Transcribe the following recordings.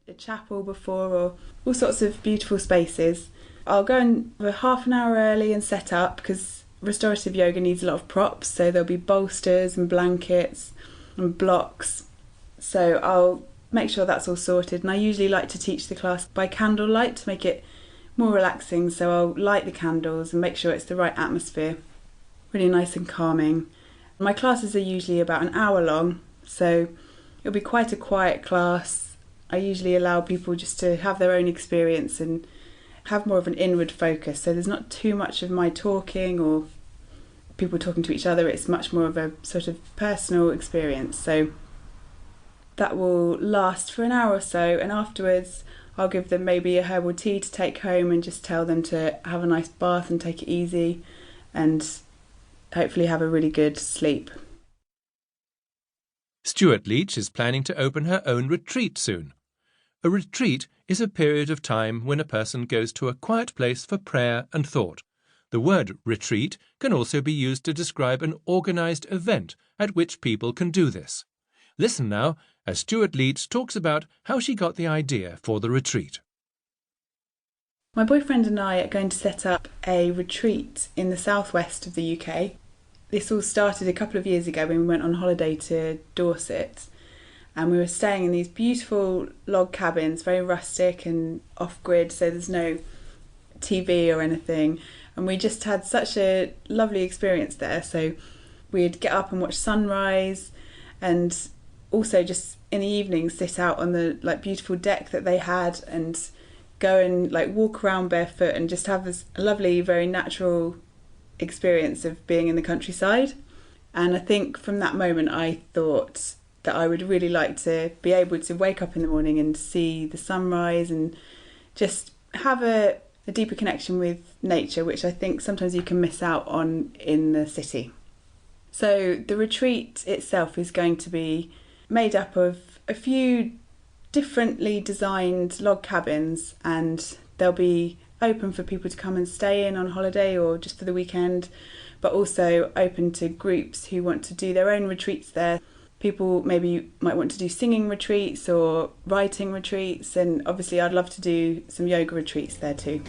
a chapel before, or all sorts of beautiful spaces. I'll go in for half an hour early and set up, because restorative yoga needs a lot of props, so there'll be bolsters and blankets and blocks. So I'll make sure that's all sorted, and I usually like to teach the class by candlelight to make it more relaxing, so I'll light the candles and make sure it's the right atmosphere, really nice and calming. My classes are usually about an hour long, so it'll be quite a quiet class. I usually allow people just to have their own experience and have more of an inward focus, so there's not too much of my talking or people talking to each other. It's much more of a sort of personal experience. So that will last for an hour or so, and afterwards I'll give them maybe a herbal tea to take home and just tell them to have a nice bath and take it easy and hopefully have a really good sleep. Stuart Leach is planning to open her own retreat soon. A retreat is a period of time when a person goes to a quiet place for prayer and thought. The word retreat can also be used to describe an organised event at which people can do this. Listen now as Stuart Leach talks about how she got the idea for the retreat. My boyfriend and I are going to set up a retreat in the southwest of the UK. This all started a couple of years ago when we went on holiday to Dorset, and we were staying in these beautiful log cabins, very rustic and off-grid, so there's no TV or anything, and we just had such a lovely experience there. So we'd get up and watch sunrise, and also just in the evening sit out on the beautiful deck that they had and go and walk around barefoot and just have this lovely, very natural experience of being in the countryside. And I think from that moment I thought that I would really like to be able to wake up in the morning and see the sunrise and just have a deeper connection with nature, which I think sometimes you can miss out on in the city. So the retreat itself is going to be made up of a few differently designed log cabins, and they'll be open for people to come and stay in on holiday or just for the weekend, but also open to groups who want to do their own retreats there. People maybe might want to do singing retreats or writing retreats, and obviously I'd love to do some yoga retreats there too.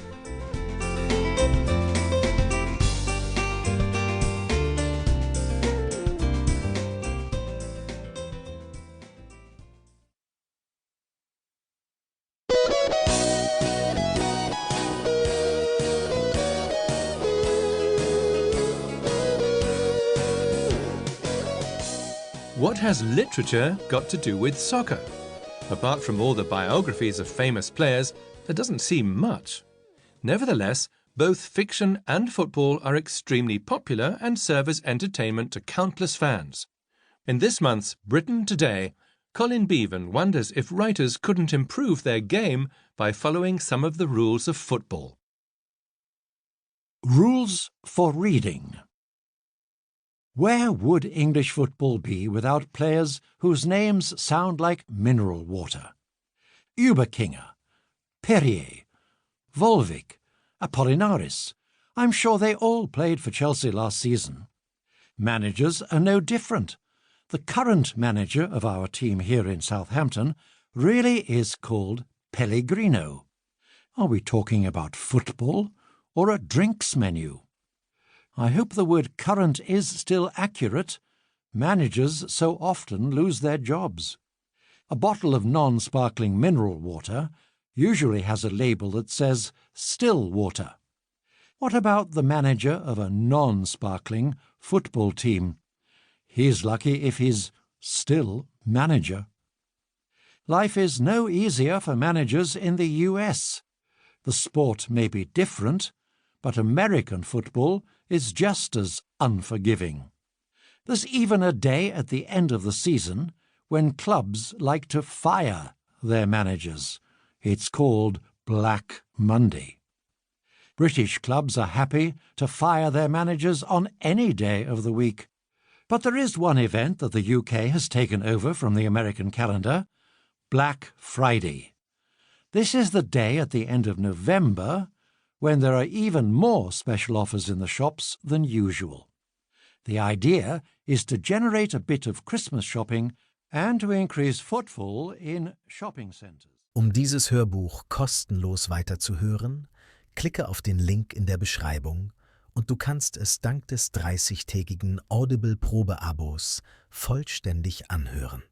What has literature got to do with soccer? Apart from all the biographies of famous players, there doesn't seem much. Nevertheless, both fiction and football are extremely popular and serve as entertainment to countless fans. In this month's Britain Today, Colin Beavan wonders if writers couldn't improve their game by following some of the rules of football. Rules for reading. Where would English football be without players whose names sound like mineral water? Uberkinger, Perrier, Volvic, Apollinaris. I'm sure they all played for Chelsea last season. Managers are no different. The current manager of our team here in Southampton really is called Pellegrino. Are we talking about football or a drinks menu? I hope the word current is still accurate. Managers so often lose their jobs. A bottle of non-sparkling mineral water usually has a label that says still water. What about the manager of a non-sparkling football team? He's lucky if he's still manager. Life is no easier for managers in the US. The sport may be different, but American football is just as unforgiving. There's even a day at the end of the season when clubs like to fire their managers. It's called Black Monday. British clubs are happy to fire their managers on any day of the week. But there is one event that the UK has taken over from the American calendar: Black Friday. This is the day at the end of November when there are even more special offers in the shops than usual. The idea is to generate a bit of Christmas shopping and to increase footfall in shopping centres. Um dieses Hörbuch kostenlos weiterzuhören, klicke auf den Link in der Beschreibung und du kannst es dank des 30-tägigen Audible-Probeabos vollständig anhören.